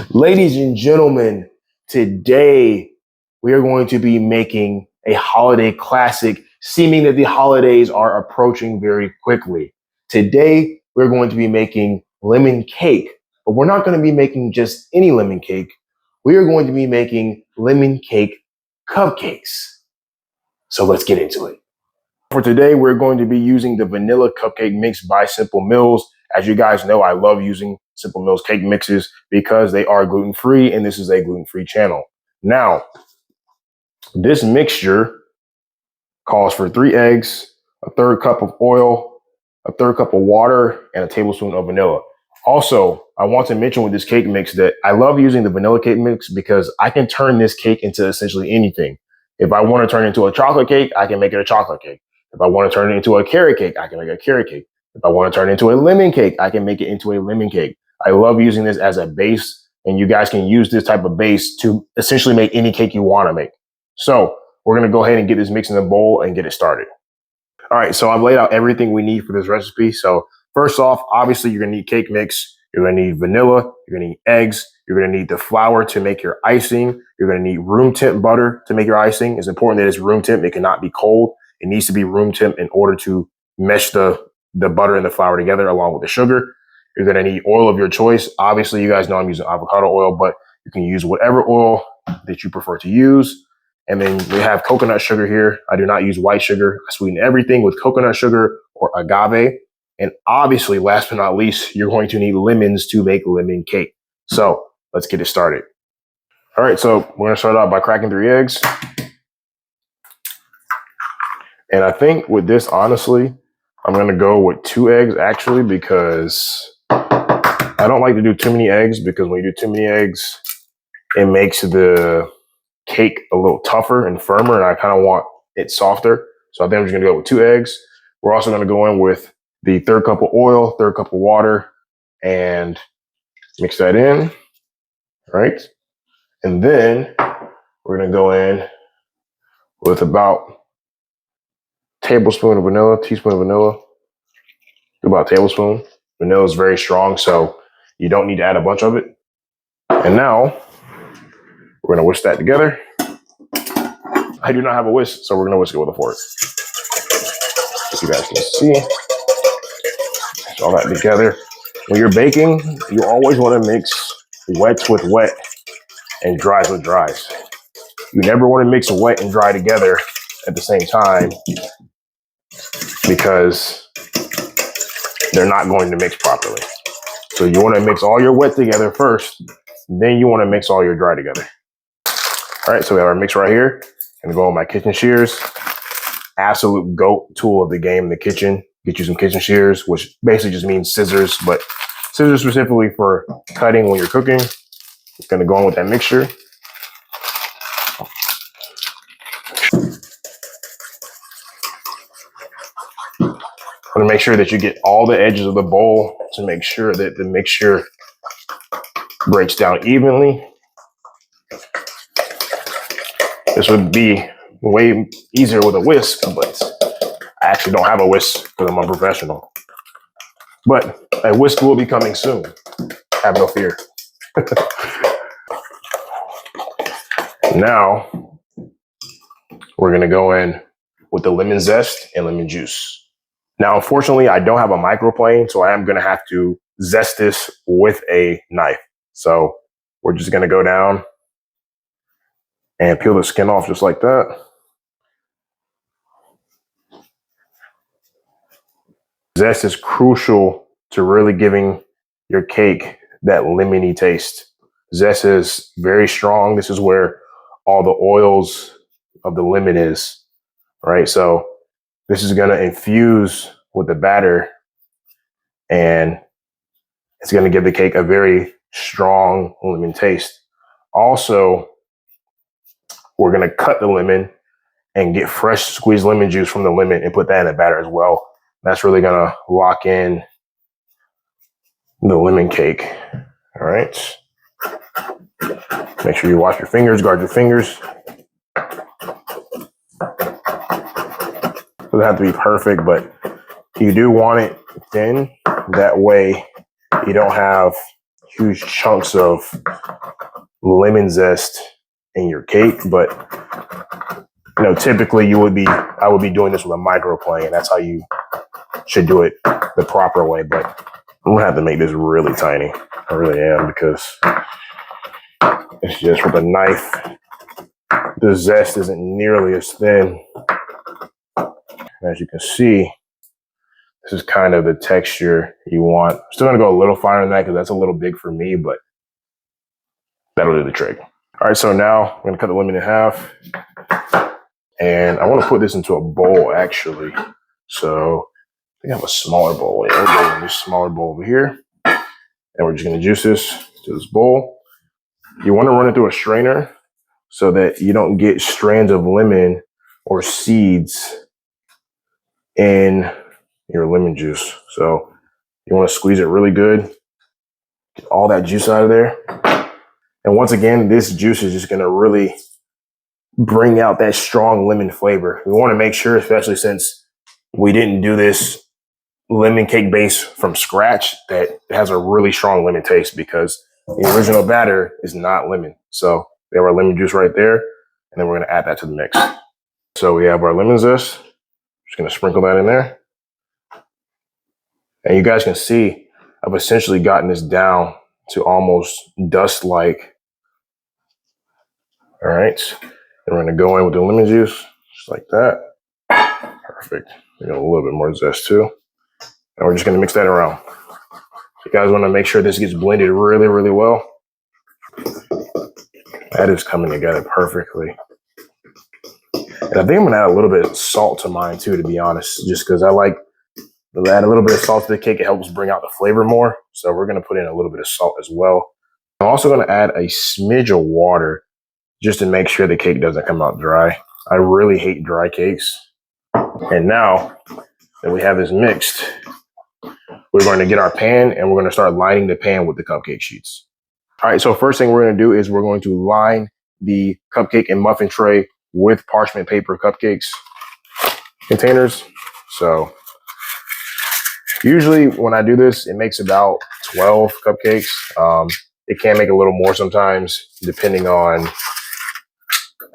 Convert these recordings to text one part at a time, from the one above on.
Ladies and gentlemen, today we are going to be making a holiday classic, seeming that the holidays are approaching very quickly. Today we're going to be making lemon cake, but we're not going to be making just any lemon cake. We are going to be making lemon cake cupcakes. So let's get into it. For today, we're going to be using the vanilla cupcake mix by Simple Mills. As you guys know, I love using Simple Mills cake mixes because they are gluten-free, and this is a gluten-free channel. Now, this mixture calls for 3 eggs, a third cup of oil, a third cup of water, and a tablespoon of vanilla. Also, I want to mention with this cake mix that I love using the vanilla cake mix because I can turn this cake into essentially anything. If I want to turn it into a chocolate cake, I can make it a chocolate cake. If I want to turn it into a carrot cake, I can make a carrot cake. If I want to turn it into a lemon cake, I can make it into a lemon cake. I love using this as a base, and you guys can use this type of base to essentially make any cake you want to make. So we're going to go ahead and get this mix in the bowl and get it started. All right, so I've laid out everything we need for this recipe. So first off, obviously you're going to need cake mix. You're going to need vanilla. You're going to need eggs. You're going to need the flour to make your icing. You're going to need room temp butter to make your icing. It's important that it's room temp. It cannot be cold. It needs to be room temp in order to mesh the butter and the flour together along with the sugar. You're going to need oil of your choice. Obviously, you guys know I'm using avocado oil, but you can use whatever oil that you prefer to use. And then we have coconut sugar here. I do not use white sugar. I sweeten everything with coconut sugar or agave. And obviously, last but not least, you're going to need lemons to make lemon cake. So let's get it started. All right, so we're going to start out by cracking 3 eggs. And I think with this, honestly, I'm going to go with 2 eggs actually, because I don't like to do too many eggs, because when you do too many eggs, it makes the cake a little tougher and firmer, and I kind of want it softer. So I think I'm just going to go with 2 eggs. We're also going to go in with the third cup of oil, third cup of water, and mix that in, right? And then we're going to go in with about tablespoon of vanilla, teaspoon of vanilla, about a tablespoon. Vanilla is very strong, so you don't need to add a bunch of it. And now we're going to whisk that together. I do not have a whisk, so we're going to whisk it with a fork. If you guys can see, mix all that together. When you're baking, you always want to mix wets with wet and dries with dries. You never want to mix wet and dry together at the same time, because they're not going to mix properly. So you want to mix all your wet together first, then you want to mix all your dry together. All right, so we have our mix right here. I'm gonna go with my kitchen shears. Absolute GOAT tool of the game in the kitchen. Get you some kitchen shears, which basically just means scissors, but scissors specifically for cutting when you're cooking. It's gonna go in with that mixture. I'm gonna make sure that you get all the edges of the bowl to make sure that the mixture breaks down evenly. This would be way easier with a whisk, but I actually don't have a whisk because I'm a professional. But a whisk will be coming soon. Have no fear. Now, we're gonna go in with the lemon zest and lemon juice. Now, unfortunately, I don't have a microplane, so I am gonna have to zest this with a knife. So we're just gonna go down and peel the skin off just like that. Zest is crucial to really giving your cake that lemony taste. Zest is very strong. This is where all the oils of the lemon is, right? So this is gonna infuse with the batter, and it's gonna give the cake a very strong lemon taste. Also, we're gonna cut the lemon and get fresh squeezed lemon juice from the lemon and put that in the batter as well. That's really gonna lock in the lemon cake. All right. Make sure you wash your fingers, guard your fingers. Doesn't have to be perfect, but you do want it thin. That way you don't have huge chunks of lemon zest in your cake, but you know, typically I would be doing this with a microplane, and that's how you should do it the proper way. But I'm gonna have to make this really tiny. I really am, because it's just with a knife, the zest isn't nearly as thin. As you can see, this is kind of the texture you want. I'm still gonna go a little finer than that because that's a little big for me, but that'll do the trick. All right, so now I'm gonna cut the lemon in half, and I want to put this into a bowl actually. So I think I have a smaller bowl. Yeah, we'll go in this smaller bowl over here, and we're just gonna juice this to this bowl. You want to run it through a strainer so that you don't get strands of lemon or seeds in your lemon juice. So you want to squeeze it really good, get all that juice out of there. And once again, this juice is just going to really bring out that strong lemon flavor. We want to make sure, especially since we didn't do this lemon cake base from scratch, that it has a really strong lemon taste, because the original batter is not lemon. So we have our lemon juice right there, and then we're going to add that to the mix. So we have our lemon zest. Just going to sprinkle that in there. And you guys can see I've essentially gotten this down to almost dust-like. All right. And we're going to go in with the lemon juice, just like that. Perfect. We got a little bit more zest too. And we're just going to mix that around. You guys want to make sure this gets blended really, really well. That is coming together perfectly. And I think I'm going to add a little bit of salt to mine too, to be honest, just because I like to add a little bit of salt to the cake. It helps bring out the flavor more. So we're going to put in a little bit of salt as well. I'm also going to add a smidge of water just to make sure the cake doesn't come out dry. I really hate dry cakes. And now that we have this mixed, we're going to get our pan and we're going to start lining the pan with the cupcake sheets. All right, so first thing we're going to do is we're going to line the cupcake and muffin tray with parchment paper cupcakes containers. So usually when I do this, it makes about 12 cupcakes. It can make a little more sometimes, depending on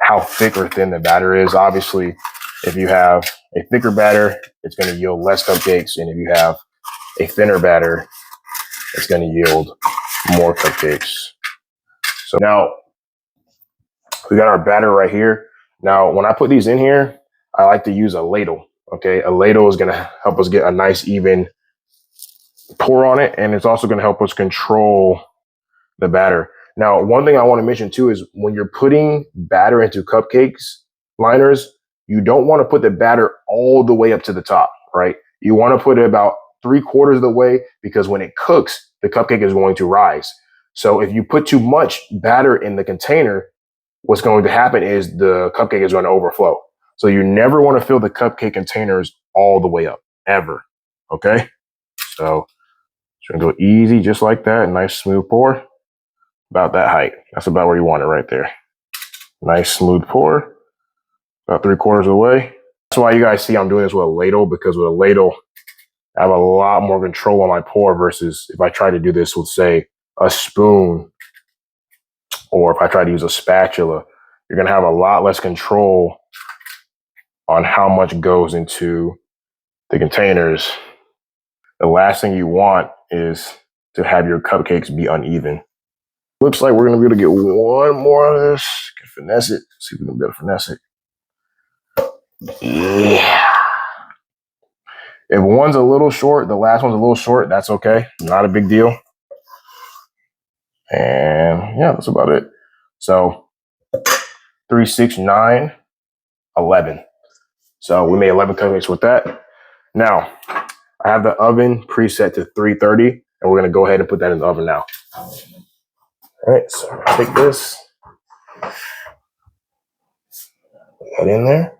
how thick or thin the batter is. Obviously, if you have a thicker batter, it's going to yield less cupcakes. And if you have a thinner batter, it's going to yield more cupcakes. So now we got our batter right here. Now, when I put these in here, I like to use a ladle. Okay, a ladle is going to help us get a nice even pour on it, and it's also going to help us control the batter. Now, one thing I want to mention too is when you're putting batter into cupcakes liners, you don't want to put the batter all the way up to the top, right? You want to put it about 3/4 of the way, because when it cooks, the cupcake is going to rise. So if you put too much batter in the container, what's going to happen is the cupcake is going to overflow. So you never want to fill the cupcake containers all the way up, ever. Okay? So just going to go easy, just like that. Nice smooth pour. About that height. That's about where you want it right there. Nice smooth pour. About 3/4 of the way. That's why you guys see I'm doing this with a ladle, because with a ladle, I have a lot more control on my pour versus if I try to do this with, say, a spoon, or if I try to use a spatula. You're going to have a lot less control on how much goes into the containers. The last thing you want is to have your cupcakes be uneven. Looks like we're going to be able to get one more of this. Can finesse it. See if we can be able to finesse it. Yeah. If one's a little short, the last one's a little short, that's okay. Not a big deal. And yeah, that's about it. So 3, 6, 9, 11. So we made 11 cupcakes with that. Now, I have the oven preset to 330, and we're going to go ahead and put that in the oven now. All right, so I'm going to take this, put that in there.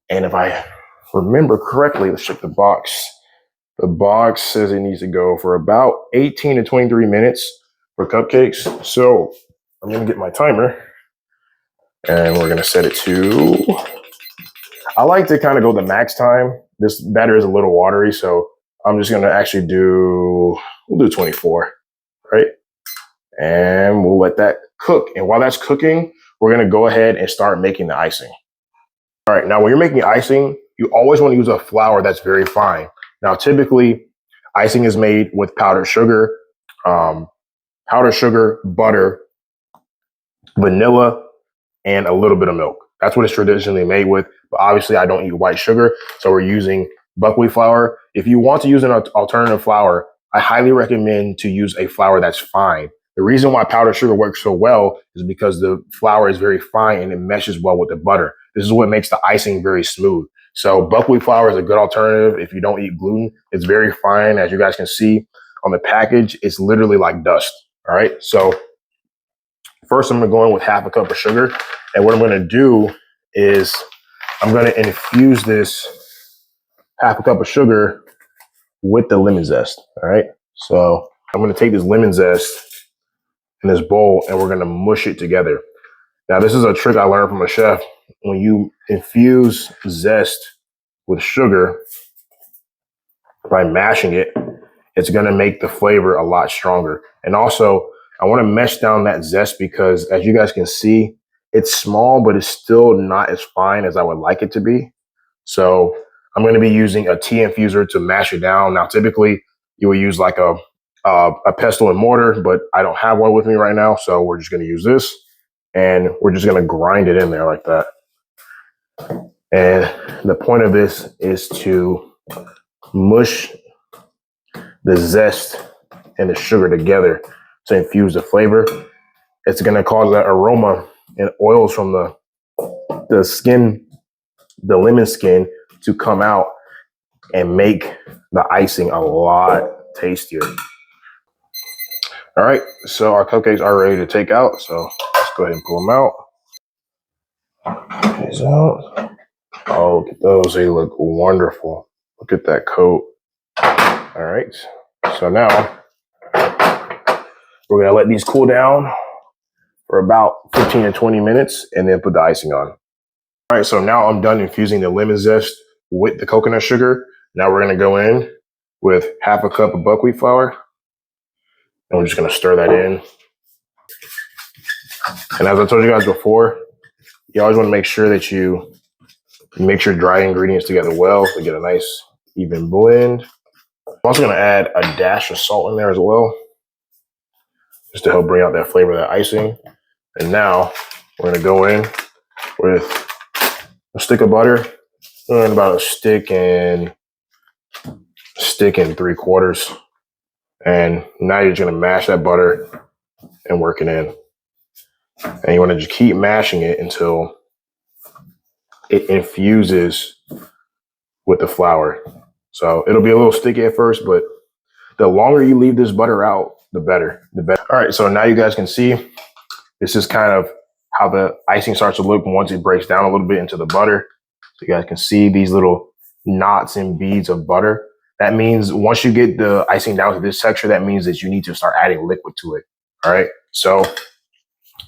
And if I remember correctly, let's check the box. The box says it needs to go for about 18 to 23 minutes for cupcakes. So I'm going to get my timer, and we're going to set it to, I like to kind of go the max time. This batter is a little watery, so I'm just going to actually we'll do 24, right? And we'll let that cook. And while that's cooking, we're going to go ahead and start making the icing. All right, now when you're making icing, you always want to use a flour that's very fine. Now, typically, icing is made with powdered sugar, butter, vanilla, and a little bit of milk. That's what it's traditionally made with. But obviously, I don't eat white sugar, so we're using buckwheat flour. If you want to use an alternative flour, I highly recommend to use a flour that's fine. The reason why powdered sugar works so well is because the flour is very fine and it meshes well with the butter. This is what makes the icing very smooth. So buckwheat flour is a good alternative if you don't eat gluten. It's very fine. As you guys can see on the package, it's literally like dust. All right. So first, I'm going to go in with half a cup of sugar. And what I'm going to do is I'm going to infuse this half a cup of sugar with the lemon zest. All right. So I'm going to take this lemon zest in this bowl and we're going to mush it together. Now, this is a trick I learned from a chef. When you infuse zest with sugar by mashing it, it's going to make the flavor a lot stronger. And also, I want to mesh down that zest because, as you guys can see, it's small, but it's still not as fine as I would like it to be. So I'm going to be using a tea infuser to mash it down. Now, typically, you would use like a pestle and mortar, but I don't have one with me right now. So we're just going to use this and we're just going to grind it in there like that. And the point of this is to mush the zest and the sugar together to infuse the flavor. It's going to cause that aroma and oils from the skin, the lemon skin, to come out and make the icing a lot tastier. All right, so our cupcakes are ready to take out. So let's go ahead and pull them out. These out. Oh, look at those. They look wonderful. Look at that coat. All right, so now we're going to let these cool down for about 15 to 20 minutes and then put the icing on. All right, so now I'm done infusing the lemon zest with the coconut sugar. Now we're going to go in with half a cup of buckwheat flour. And we're just going to stir that in. And as I told you guys before, you always want to make sure that you mix your dry ingredients together well to get a nice even blend. I'm also going to add a dash of salt in there as well, just to help bring out that flavor of that icing. And now we're going to go in with a stick of butter and about a stick and 3/4. And now you're just going to mash that butter and work it in. And you want to just keep mashing it until it infuses with the flour. So it'll be a little sticky at first, but the longer you leave this butter out, the better. All right, so now you guys can see this is kind of how the icing starts to look once it breaks down a little bit into the butter. So you guys can see these little knots and beads of butter. That means once you get the icing down to this texture, that means that you need to start adding liquid to it. All right, so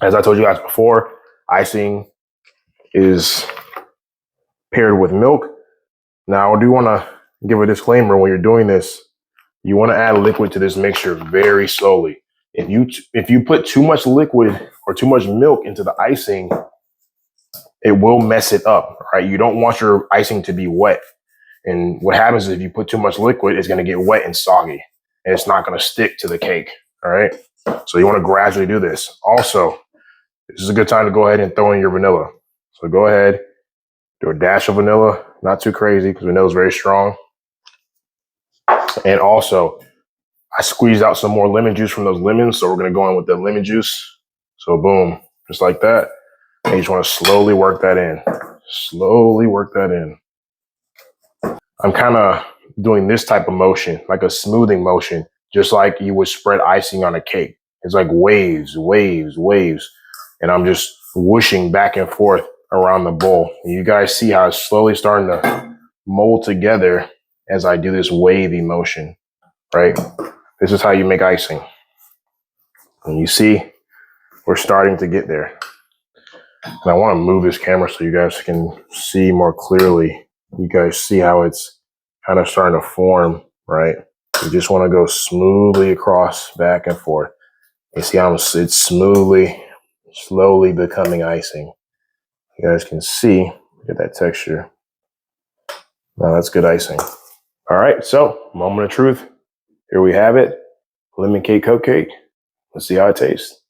as I told you guys before, icing is paired with milk. Now, I do want to give a disclaimer when you're doing this. You want to add liquid to this mixture very slowly. If you put too much liquid or too much milk into the icing, it will mess it up, right? You don't want your icing to be wet. And what happens is if you put too much liquid, it's going to get wet and soggy, and it's not going to stick to the cake, all right? So you want to gradually do this. Also, this is a good time to go ahead and throw in your vanilla. So go ahead, do a dash of vanilla, not too crazy because vanilla is very strong. And also, I squeezed out some more lemon juice from those lemons, so we're going to go in with the lemon juice. So boom, just like that. And you just want to slowly work that in. Slowly work that in. I'm kind of doing this type of motion, like a smoothing motion, just like you would spread icing on a cake. It's like waves, waves, waves. And I'm just whooshing back and forth around the bowl. And you guys see how it's slowly starting to mold together as I do this wavy motion, right? This is how you make icing. And you see, we're starting to get there. And I want to move this camera so you guys can see more clearly. You guys see how it's kind of starting to form, right? You just want to go smoothly across, back and forth. You see how it's slowly becoming icing. You guys can see, look at that texture. Now that's good icing. All right, so moment of truth. Here we have it, lemon cake cupcake. Let's see how it tastes.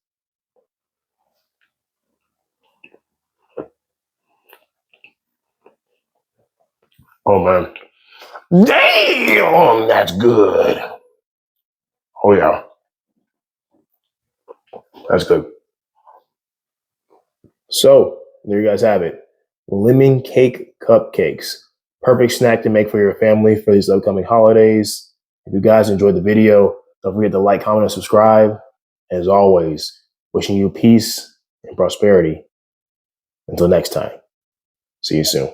Oh man, damn, that's good. Oh yeah, that's good. So there you guys have it, lemon cake cupcakes. Perfect snack to make for your family for these upcoming holidays. If you guys enjoyed the video, don't forget to like, comment, and subscribe. As always, wishing you peace and prosperity. Until next time, see you soon.